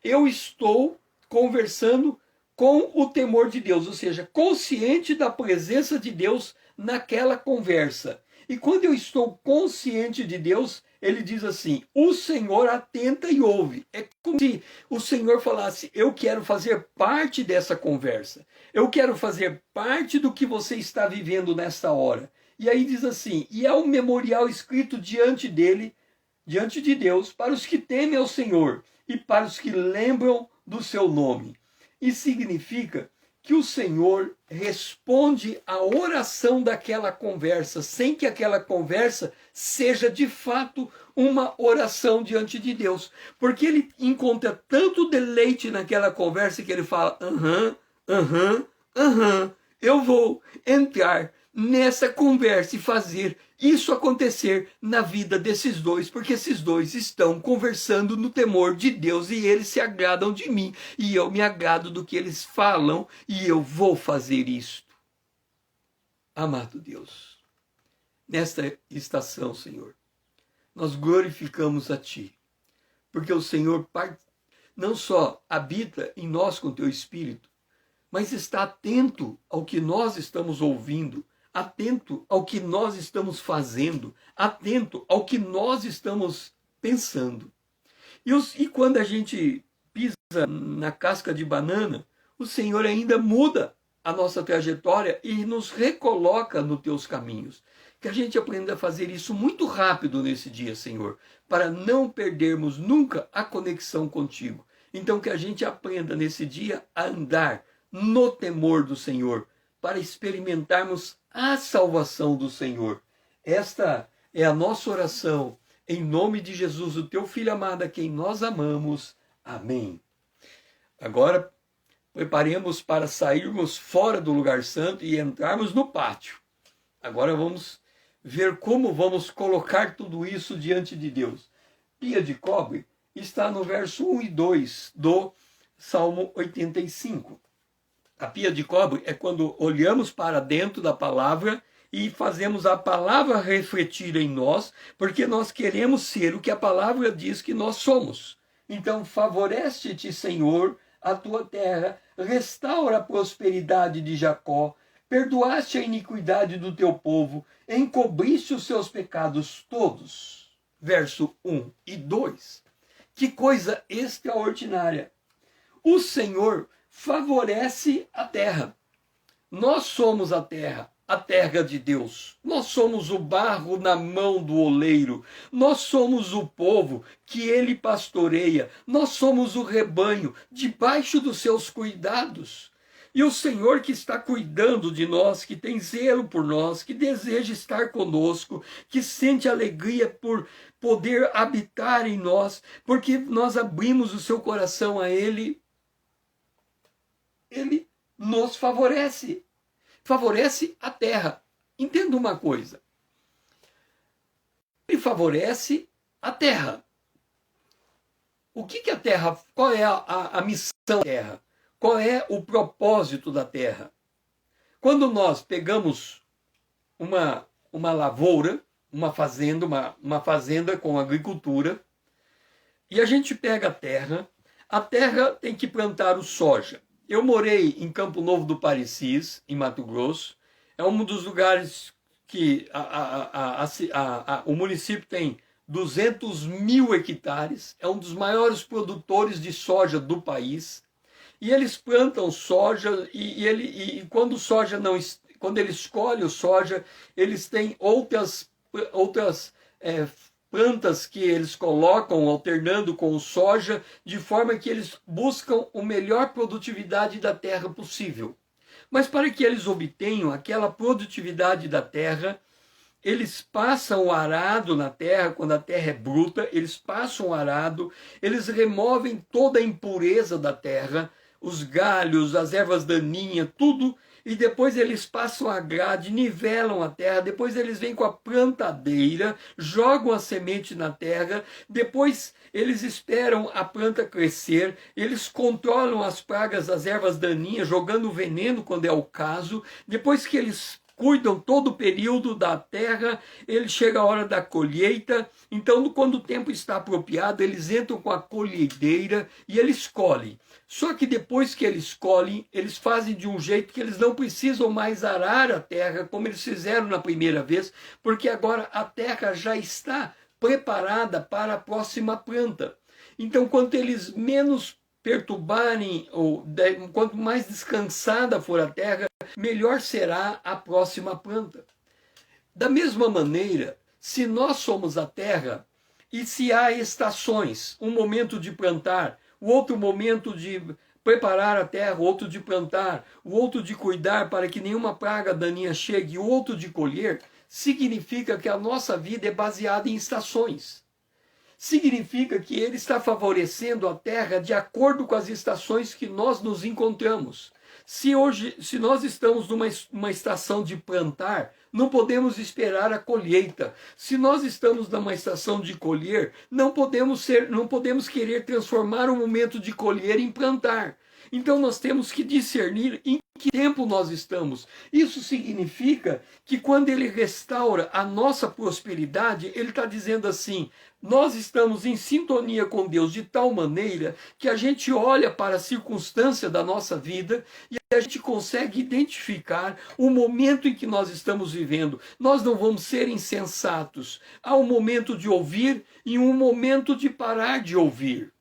eu estou conversando com o temor de Deus, ou seja, consciente da presença de Deus naquela conversa. E quando eu estou consciente de Deus, ele diz assim, o Senhor atenta e ouve. É como se o Senhor falasse, eu quero fazer parte dessa conversa. Eu quero fazer parte do que você está vivendo nesta hora. E aí diz assim, e é um memorial escrito diante dele, diante de Deus, para os que temem ao Senhor e para os que lembram do seu nome. E significa que o Senhor responde à oração daquela conversa, sem que aquela conversa seja de fato uma oração diante de Deus. Porque ele encontra tanto deleite naquela conversa que ele fala: eu vou entrar nessa conversa e fazer isso acontecer na vida desses dois, porque esses dois estão conversando no temor de Deus e eles se agradam de mim e eu me agrado do que eles falam e eu vou fazer isto. Amado Deus, nesta estação, Senhor, nós glorificamos a Ti, porque o Senhor não só habita em nós com Teu Espírito, mas está atento ao que nós estamos ouvindo, atento ao que nós estamos fazendo, atento ao que nós estamos pensando. E quando a gente pisa na casca de banana, o Senhor ainda muda a nossa trajetória e nos recoloca nos teus caminhos. Que a gente aprenda a fazer isso muito rápido nesse dia, Senhor, para não perdermos nunca a conexão contigo. Então que a gente aprenda nesse dia a andar no temor do Senhor, para experimentarmos a salvação do Senhor. Esta é a nossa oração, em nome de Jesus, o teu Filho amado, a quem nós amamos. Amém. Agora, preparemos para sairmos fora do lugar santo e entrarmos no pátio. Agora vamos ver como vamos colocar tudo isso diante de Deus. Pia de cobre está no verso 1 e 2 do Salmo 85. A pia de cobre é quando olhamos para dentro da palavra e fazemos a palavra refletir em nós, porque nós queremos ser o que a palavra diz que nós somos. Então, favorece-te, Senhor, a tua terra, restaura a prosperidade de Jacó, perdoaste a iniquidade do teu povo, encobriste os seus pecados todos. Verso 1 e 2. Que coisa extraordinária! O Senhor favorece a terra. Nós somos a terra de Deus. Nós somos o barro na mão do oleiro. Nós somos o povo que ele pastoreia. Nós somos o rebanho debaixo dos seus cuidados. E o Senhor que está cuidando de nós, que tem zelo por nós, que deseja estar conosco, que sente alegria por poder habitar em nós, porque nós abrimos o seu coração a Ele, Ele nos favorece. Favorece a terra. Entenda uma coisa. Ele favorece a terra. O que a terra, qual é a missão da terra? Qual é o propósito da terra? Quando nós pegamos uma lavoura, uma fazenda com agricultura, e a gente pega a terra tem que plantar o soja. Eu morei em Campo Novo do Parecis, em Mato Grosso. É um dos lugares que o município tem 200 mil hectares. É um dos maiores produtores de soja do país. E eles plantam soja e quando eles escolhem o soja, eles têm outras plantas que eles colocam alternando com o soja, de forma que eles buscam a melhor produtividade da terra possível. Mas para que eles obtenham aquela produtividade da terra, eles passam o arado na terra, quando a terra é bruta, eles passam o arado, eles removem toda a impureza da terra, os galhos, as ervas daninhas, tudo, e depois eles passam a grade, nivelam a terra, depois eles vêm com a plantadeira, jogam a semente na terra, depois eles esperam a planta crescer, eles controlam as pragas, as ervas daninhas, jogando veneno quando é o caso, depois que eles cuidam todo o período da terra, ele chega a hora da colheita, então quando o tempo está apropriado, eles entram com a colhedeira e eles colhem. Só que depois que eles colhem, eles fazem de um jeito que eles não precisam mais arar a terra, como eles fizeram na primeira vez, porque agora a terra já está preparada para a próxima planta. Então, quanto eles menos perturbarem, quanto mais descansada for a terra, melhor será a próxima planta. Da mesma maneira, se nós somos a terra, e se há estações, um momento de plantar, o outro momento de preparar a terra, outro de plantar, o outro de cuidar para que nenhuma praga daninha chegue, e o outro de colher, significa que a nossa vida é baseada em estações. Significa que ele está favorecendo a terra de acordo com as estações que nós nos encontramos. Se nós estamos numa estação de plantar, não podemos esperar a colheita. Se nós estamos numa estação de colher, não podemos querer transformar o momento de colher em plantar. Então nós temos que discernir em que tempo nós estamos. Isso significa que quando ele restaura a nossa prosperidade, ele está dizendo assim: nós estamos em sintonia com Deus de tal maneira que a gente olha para a circunstância da nossa vida e a gente consegue identificar o momento em que nós estamos vivendo. Nós não vamos ser insensatos. Há um momento de ouvir e um momento de parar de ouvir.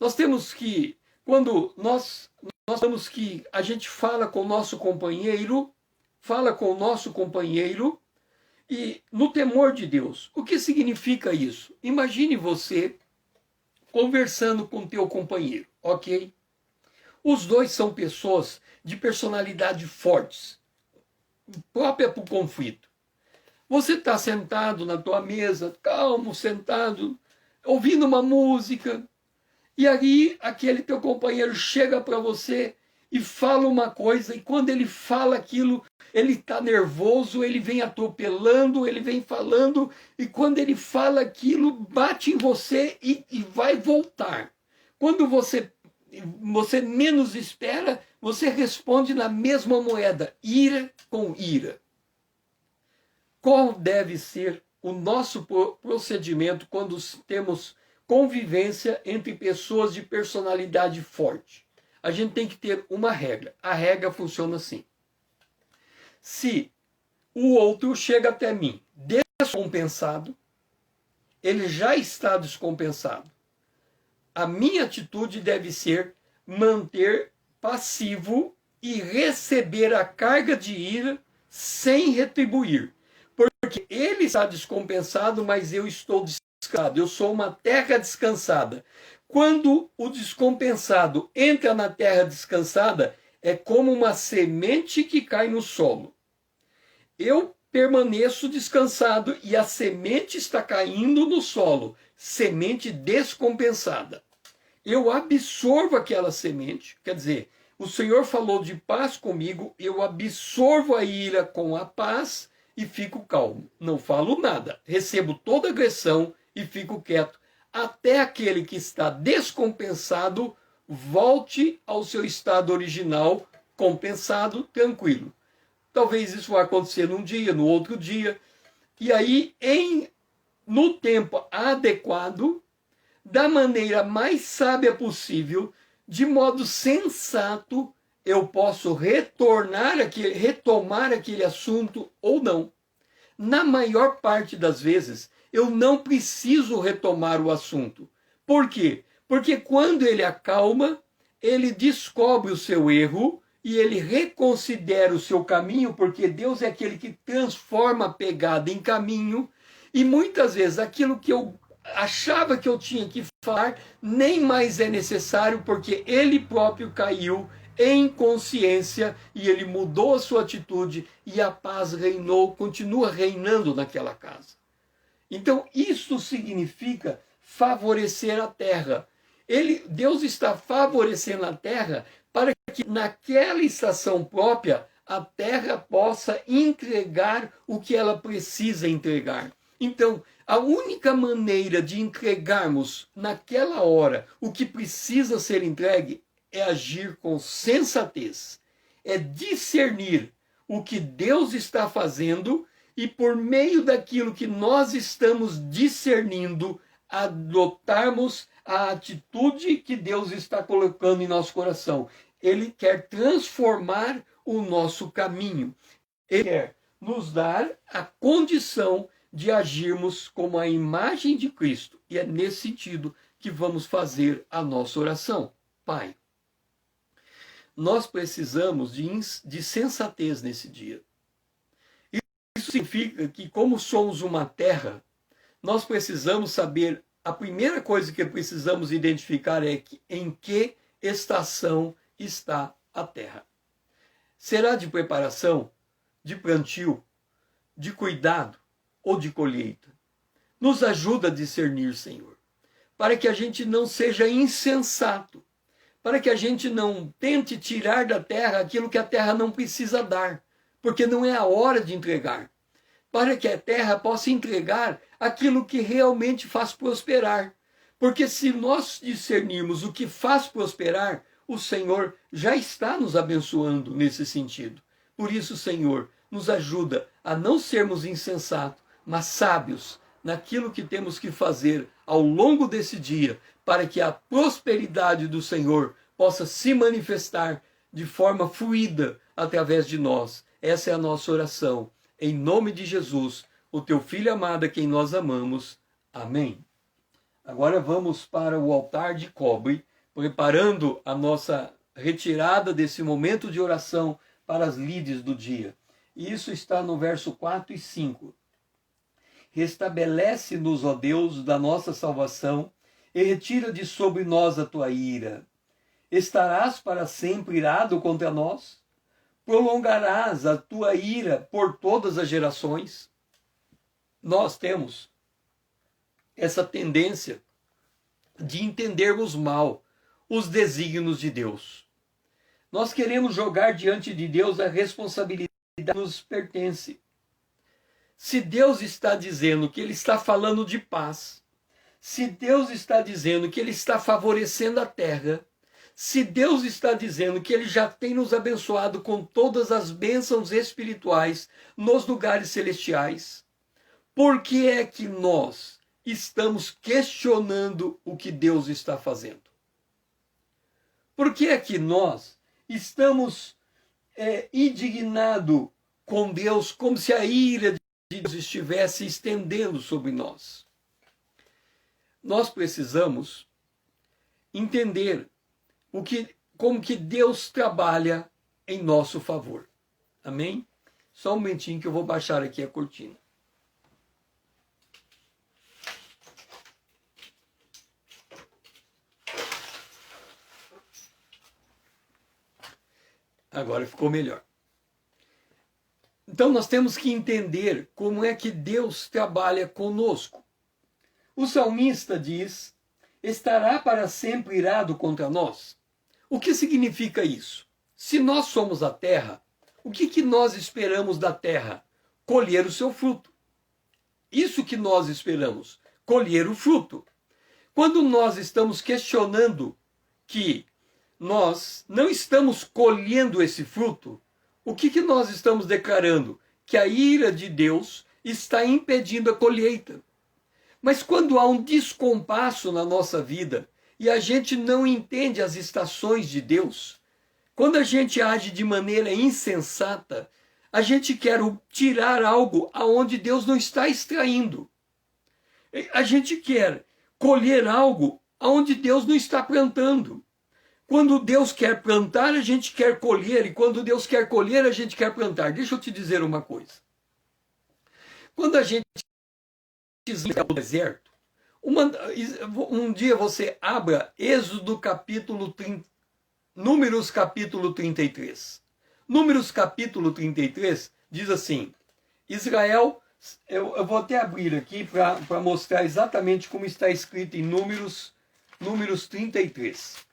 Nós temos que, quando nós temos que, a gente fala com o nosso companheiro, e no temor de Deus. O que significa isso? Imagine você conversando com teu companheiro, ok? Os dois são pessoas de personalidade fortes, própria para o conflito. Você está sentado na tua mesa, calmo, sentado, ouvindo uma música, e aí aquele teu companheiro chega para você e fala uma coisa, e quando ele fala aquilo, ele está nervoso, ele vem atropelando, ele vem falando, e quando ele fala aquilo, bate em você e vai voltar. Quando você menos espera, você responde na mesma moeda, ira com ira. Qual deve ser o nosso procedimento quando temos convivência entre pessoas de personalidade forte? A gente tem que ter uma regra. A regra funciona assim. Se o outro chega até mim descompensado, ele já está descompensado. A minha atitude deve ser manter passivo e receber a carga de ira sem retribuir. Porque ele está descompensado, mas eu estou descansado. Eu sou uma terra descansada. Quando o descompensado entra na terra descansada, é como uma semente que cai no solo. Eu permaneço descansado e a semente está caindo no solo, semente descompensada. Eu absorvo aquela semente, quer dizer, o Senhor falou de paz comigo, eu absorvo a ira com a paz e fico calmo. Não falo nada, recebo toda agressão e fico quieto, até aquele que está descompensado volte ao seu estado original, compensado, tranquilo. Talvez isso vá acontecer num dia, no outro dia. E aí, no tempo adequado, da maneira mais sábia possível, de modo sensato, eu posso retomar aquele assunto ou não. Na maior parte das vezes, eu não preciso retomar o assunto. Por quê? Porque quando ele acalma, ele descobre o seu erro, e ele reconsidera o seu caminho, porque Deus é aquele que transforma a pegada em caminho, e muitas vezes aquilo que eu achava que eu tinha que falar, nem mais é necessário, porque ele próprio caiu em consciência, e ele mudou a sua atitude, e a paz reinou, continua reinando naquela casa. Então isso significa favorecer a terra. Deus está favorecendo a terra para que naquela estação própria a terra possa entregar o que ela precisa entregar. Então, a única maneira de entregarmos naquela hora o que precisa ser entregue é agir com sensatez, é discernir o que Deus está fazendo e, por meio daquilo que nós estamos discernindo, adotarmos a atitude que Deus está colocando em nosso coração. Ele quer transformar o nosso caminho. Ele quer nos dar a condição de agirmos como a imagem de Cristo. E é nesse sentido que vamos fazer a nossa oração. Pai, nós precisamos de sensatez nesse dia. Isso significa que, como somos uma terra, nós precisamos saber, a primeira coisa que precisamos identificar é em que estação está a terra. Será de preparação, de plantio, de cuidado ou de colheita? Nos ajuda a discernir, Senhor, para que a gente não seja insensato, para que a gente não tente tirar da terra aquilo que a terra não precisa dar, porque não é a hora de entregar, para que a terra possa entregar aquilo que realmente faz prosperar. Porque se nós discernirmos o que faz prosperar, o Senhor já está nos abençoando nesse sentido. Por isso, Senhor, nos ajuda a não sermos insensatos, mas sábios naquilo que temos que fazer ao longo desse dia, para que a prosperidade do Senhor possa se manifestar de forma fluida através de nós. Essa é a nossa oração. Em nome de Jesus, o teu Filho amado, a quem nós amamos. Amém. Agora vamos para o altar de cobre, preparando a nossa retirada desse momento de oração para as lides do dia. E isso está no verso 4 e 5. Restabelece-nos, ó Deus, da nossa salvação, e retira de sobre nós a tua ira. Estarás para sempre irado contra nós? Prolongarás a tua ira por todas as gerações? Nós temos essa tendência de entendermos mal os desígnios de Deus. Nós queremos jogar diante de Deus a responsabilidade que nos pertence. Se Deus está dizendo que Ele está falando de paz, se Deus está dizendo que Ele está favorecendo a terra, se Deus está dizendo que Ele já tem nos abençoado com todas as bênçãos espirituais nos lugares celestiais, por que é que nós estamos questionando o que Deus está fazendo? Por que é que nós estamos indignados com Deus, como se a ira de Deus estivesse estendendo sobre nós? Nós precisamos entender como que Deus trabalha em nosso favor. Amém? Só um momentinho que eu vou baixar aqui a cortina. Agora ficou melhor. Então nós temos que entender como é que Deus trabalha conosco. O salmista diz: estará para sempre irado contra nós. O que significa isso? Se nós somos a terra, o que nós esperamos da terra? Colher o seu fruto. Isso que nós esperamos, colher o fruto. Quando nós estamos questionando que nós não estamos colhendo esse fruto, o que nós estamos declarando? Que a ira de Deus está impedindo a colheita. Mas quando há um descompasso na nossa vida e a gente não entende as estações de Deus, quando a gente age de maneira insensata, a gente quer tirar algo aonde Deus não está extraindo. A gente quer colher algo aonde Deus não está plantando. Quando Deus quer plantar, a gente quer colher, e quando Deus quer colher, a gente quer plantar. Deixa eu te dizer uma coisa. Quando a gente está no deserto, um dia você abra Êxodo capítulo 30, Números capítulo 33. Números capítulo 33 diz assim: Israel, eu vou até abrir aqui para mostrar exatamente como está escrito em Números 33.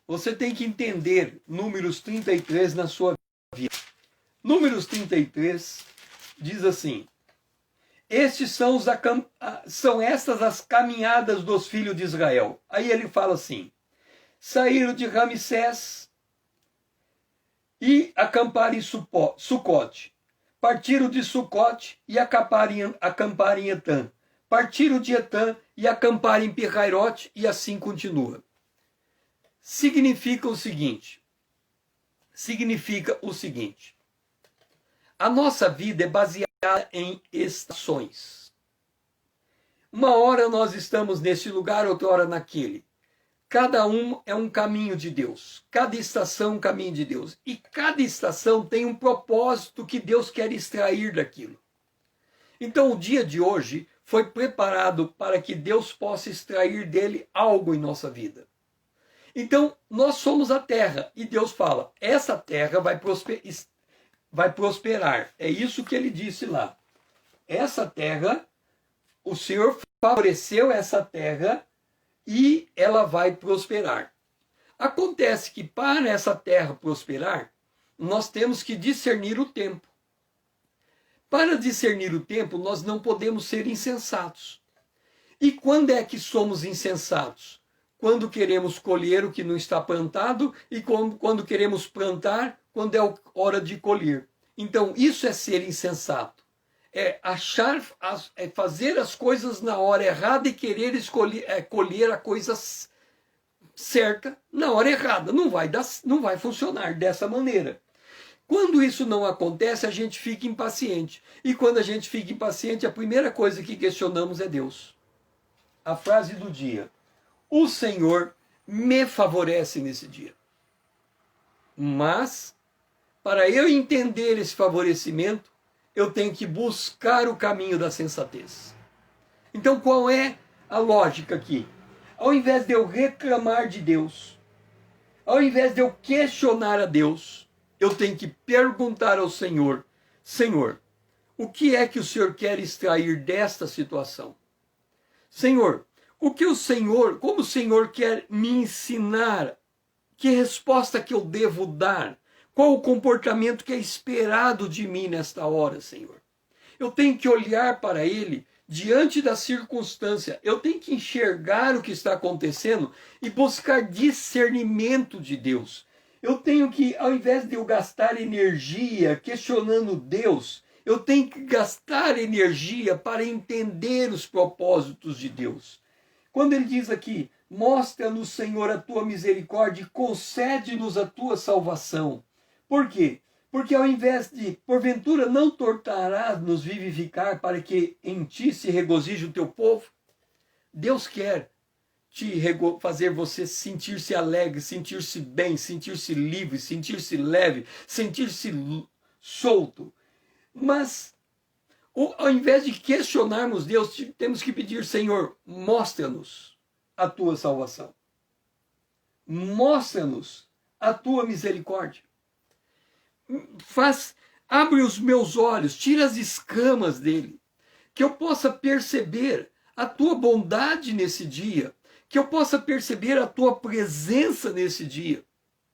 Você tem que entender Números 33 na sua vida. Números 33 diz assim: são estas as caminhadas dos filhos de Israel. Aí ele fala assim: saíram de Ramsés e acamparam em Sucote. Partiram de Sucote e acamparam em Etã. Partiram de Etã e acamparam em Pirrairote, e assim continua. Significa o seguinte: a nossa vida é baseada em estações. Uma hora nós estamos nesse lugar, outra hora naquele. Cada um é um caminho de Deus. Cada estação é um caminho de Deus. E cada estação tem um propósito que Deus quer extrair daquilo. Então o dia de hoje foi preparado para que Deus possa extrair dele algo em nossa vida. Então, nós somos a terra. E Deus fala, essa terra vai prosperar. É isso que ele disse lá. Essa terra, o Senhor favoreceu essa terra e ela vai prosperar. Acontece que para essa terra prosperar, nós temos que discernir o tempo. Para discernir o tempo, nós não podemos ser insensatos. E quando é que somos insensatos? Quando queremos colher o que não está plantado e quando queremos plantar, quando é hora de colher. Então, isso é ser insensato. É fazer as coisas na hora errada e querer colher a coisa certa na hora errada. Não vai funcionar dessa maneira. Quando isso não acontece, a gente fica impaciente. E quando a gente fica impaciente, a primeira coisa que questionamos é Deus. A frase do dia: o Senhor me favorece nesse dia. Mas, para eu entender esse favorecimento, eu tenho que buscar o caminho da sensatez. Então, qual é a lógica aqui? Ao invés de eu reclamar de Deus, ao invés de eu questionar a Deus, eu tenho que perguntar ao Senhor: Senhor, o que é que o Senhor quer extrair desta situação? Senhor, como o Senhor quer me ensinar? Que resposta que eu devo dar? Qual o comportamento que é esperado de mim nesta hora, Senhor? Eu tenho que olhar para Ele diante da circunstância. Eu tenho que enxergar o que está acontecendo e buscar discernimento de Deus. Eu tenho que, ao invés de eu gastar energia questionando Deus, eu tenho que gastar energia para entender os propósitos de Deus. Quando ele diz aqui, mostra-nos, Senhor, a tua misericórdia e concede-nos a tua salvação. Por quê? Porque ao invés de, porventura, não tornarás nos vivificar para que em ti se regozije o teu povo? Deus quer fazer você sentir-se alegre, sentir-se bem, sentir-se livre, sentir-se leve, sentir-se solto. Mas, ao invés de questionarmos Deus, temos que pedir: Senhor, mostra-nos a tua salvação. Mostra-nos a tua misericórdia. Abre os meus olhos, tira as escamas dele, que eu possa perceber a tua bondade nesse dia, que eu possa perceber a tua presença nesse dia.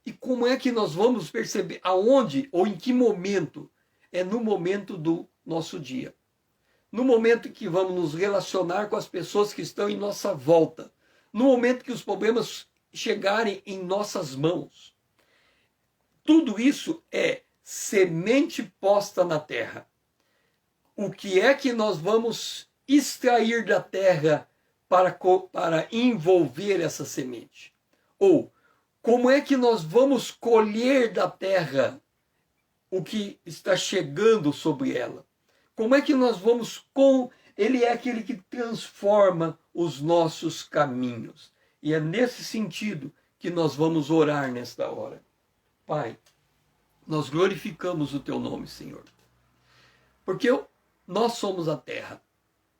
E como é que nós vamos perceber? Aonde ou em que momento? É no momento do nosso dia. No momento em que vamos nos relacionar com as pessoas que estão em nossa volta. No momento que os problemas chegarem em nossas mãos. Tudo isso é semente posta na terra. O que é que nós vamos extrair da terra para envolver essa semente? Ou como é que nós vamos colher da terra o que está chegando sobre ela? Como é que nós vamos Ele é aquele que transforma os nossos caminhos. E é nesse sentido que nós vamos orar nesta hora. Pai, nós glorificamos o teu nome, Senhor. Porque nós somos a terra.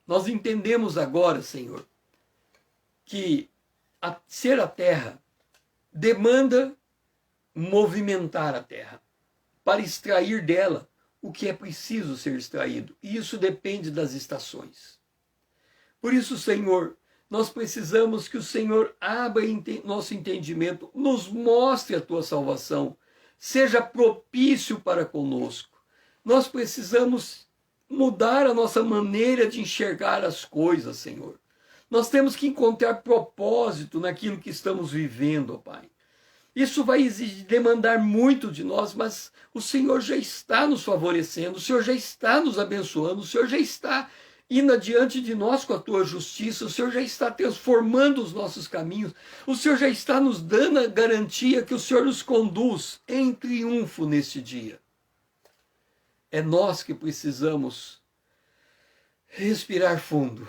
Nós entendemos agora, Senhor, que ser a terra demanda movimentar a terra para extrair dela o que é preciso ser extraído. E isso depende das estações. Por isso, Senhor, nós precisamos que o Senhor abra nosso entendimento, nos mostre a tua salvação, seja propício para conosco. Nós precisamos mudar a nossa maneira de enxergar as coisas, Senhor. Nós temos que encontrar propósito naquilo que estamos vivendo, ó Pai. Isso vai demandar muito de nós, mas o Senhor já está nos favorecendo, o Senhor já está nos abençoando, o Senhor já está indo adiante de nós com a tua justiça, o Senhor já está transformando os nossos caminhos, o Senhor já está nos dando a garantia que o Senhor nos conduz em triunfo neste dia. É nós que precisamos respirar fundo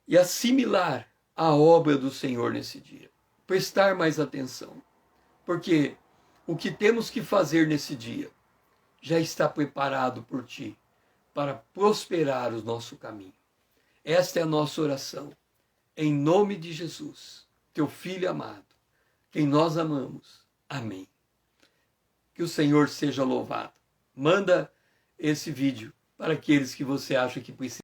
e assimilar a obra do Senhor nesse dia. Prestar mais atenção, porque o que temos que fazer nesse dia já está preparado por ti para prosperar o nosso caminho. Esta é a nossa oração, em nome de Jesus. teu Filho amado, quem nós amamos. Amém. Que o Senhor seja louvado. Manda esse vídeo para aqueles que você acha que precisam.